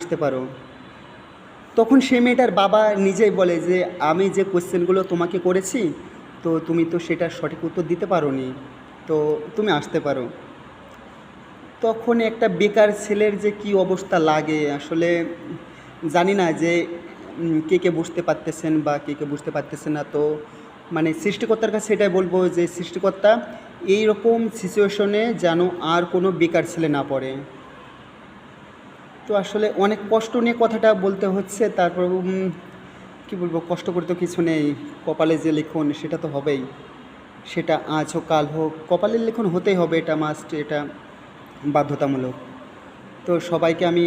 বুঝতে পারো। তখন সেই মেয়েটার বাবা নিজেই বলে যে আমি যে কোশ্চেনগুলো তোমাকে করেছি তো তুমি তো সেটার সঠিক উত্তর দিতে পারোনি, তো তুমি আসতে পারো। তখন একটা বেকার ছেলের যে কি অবস্থা লাগে আসলে জানি না যে কে কে বুঝতে পারতেছেন বা কে কে বুঝতে পারতেছেন না। তো মানে সৃষ্টিকর্তার কাছে এটাই বলবো যে সৃষ্টিকর্তা এই রকম সিচুয়েশনে যেন আর কোনো বেকার ছেলে না পড়ে। তো আসলে অনেক কষ্ট নিয়ে কথাটা বলতে হচ্ছে, তারপর কী বলবো, কষ্ট করে তো কিছু নেই, কপালে যে লিখন সেটা তো হবেই, সেটা আজ হোক কাল হোক কপালের লিখন হতেই হবে, এটা মাস্ট, এটা বাধ্যতামূলক। তো সবাইকে আমি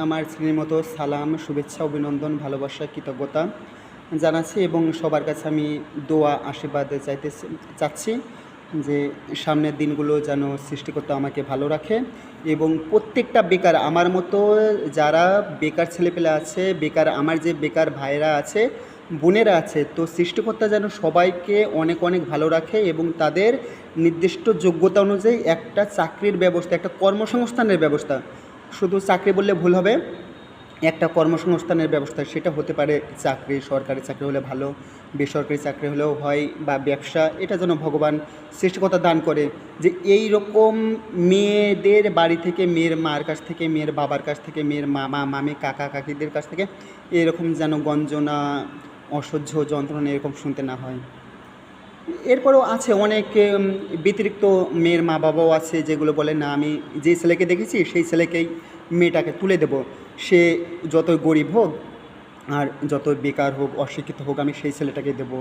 আমার শ্রেণীর মতো সালাম, শুভেচ্ছা, অভিনন্দন, ভালোবাসা, কৃতজ্ঞতা জানাচ্ছি এবং সবার কাছে আমি দোয়া আশীর্বাদ চাচ্ছি যে সামনের দিনগুলো যেন সৃষ্টিকর্তা আমাকে ভালো রাখে এবং প্রত্যেকটা বেকার আমার মতো যারা বেকার ছেলেপেলে আছে, বেকার আমার যে বেকার ভাইয়েরা আছে, বোনেরা আছে, তো সৃষ্টিকর্তা যেন সবাইকে অনেক অনেক ভালো রাখে এবং তাদের নির্দিষ্ট যোগ্যতা অনুযায়ী একটা চাকরির ব্যবস্থা, একটা কর্মসংস্থানের ব্যবস্থা, শুধু চাকরি বললে ভুল হবে, একটা কর্মসংস্থানের ব্যবস্থা, সেটা হতে পারে চাকরি, সরকারি চাকরি হলে ভালো, বেসরকারি চাকরি হলেও হয়, বা ব্যবসা, এটা যেন ভগবান সৃষ্টিকর্তা দান করে যে এই রকম মেয়েদের বাড়ি থেকে, মেয়ের মার কাছ থেকে, মেয়ের বাবার কাছ থেকে, মেয়ের মামা মামি কাকা কাকিদের কাছ থেকে এরকম যেন গঞ্জনা, অসহ্য যন্ত্রণা এরকম শুনতে না হয়। এরপরেও আছে অনেক ব্যতিরিক্ত মেয়ের মা বাবাও আছে যেগুলো বলে না আমি যে ছেলেকে দেখেছি সেই ছেলেকেই মেয়েটাকে তুলে দেব, সে যতই গরিব হোক আর যতই বেকার হোক, অশিক্ষিত হোক, আমি সেই ছেলেটাকে দেব।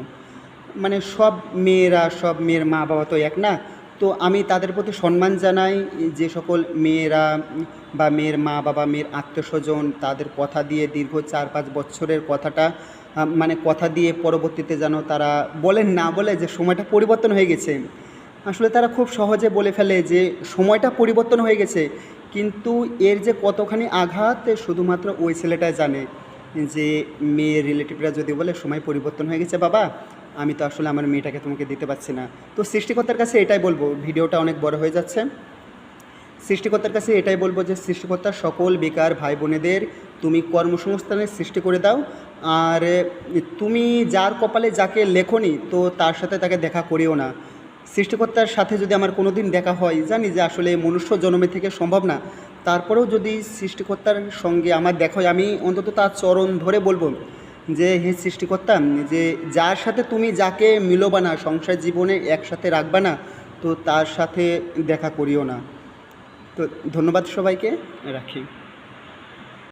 মানে সব মেয়েরা, সব মেয়ের মা বাবা তো এক না। তো আমি তাদের প্রতি সম্মান জানাই, যে সকল মেয়েরা বা মেয়ের মা বাবা, মেয়ের আত্মীয়স্বজন তাদের কথা দিয়ে দীর্ঘ 4-5 বছরের কথাটা মানে কথা দিয়ে পরবর্তীতে যেন তারা বলেন না বলে যে সময়টা পরিবর্তন হয়ে গেছে। আসলে তারা খুব সহজে বলে ফেলে যে সময়টা পরিবর্তন হয়ে গেছে, কিন্তু এর যে কতখানি আঘাত শুধুমাত্র ওই ছেলেটাই জানে। যে মেয়ের রিলেটিভরা যদি বলে সময় পরিবর্তন হয়ে গেছে বাবা, আমি তো আসলে আমার মেয়েটাকে তোমাকে দিতে পারছি না। তো সৃষ্টিকর্তার কাছে এটাই বলবো, ভিডিওটা অনেক বড় হয়ে যাচ্ছে, সৃষ্টিকর্তার কাছে এটাই বলবো যে সৃষ্টিকর্তার সকল বেকার ভাই বোনেদের তুমি কর্মসংস্থানের সৃষ্টি করে দাও। আর তুমি যার কপালে যাকে লেখনি তো তার সাথে তাকে দেখা করিও না। সৃষ্টিকর্তার সাথে যদি আমার কোনো দিন দেখা হয়, জানি যে আসলে মনুষ্য জন্মে থেকে সম্ভব না, তারপরেও যদি সৃষ্টিকর্তার সঙ্গে আমার দেখা হয়, আমি অন্তত তার চরণ ধরে বলবো যে হে সৃষ্টিকর্তা, যে যার সাথে তুমি যাকে মিলোবা না, সংসার জীবনে একসাথে রাখবা না, তো তার সাথে দেখা করিও না। তো ধন্যবাদ সবাইকে, রাখি।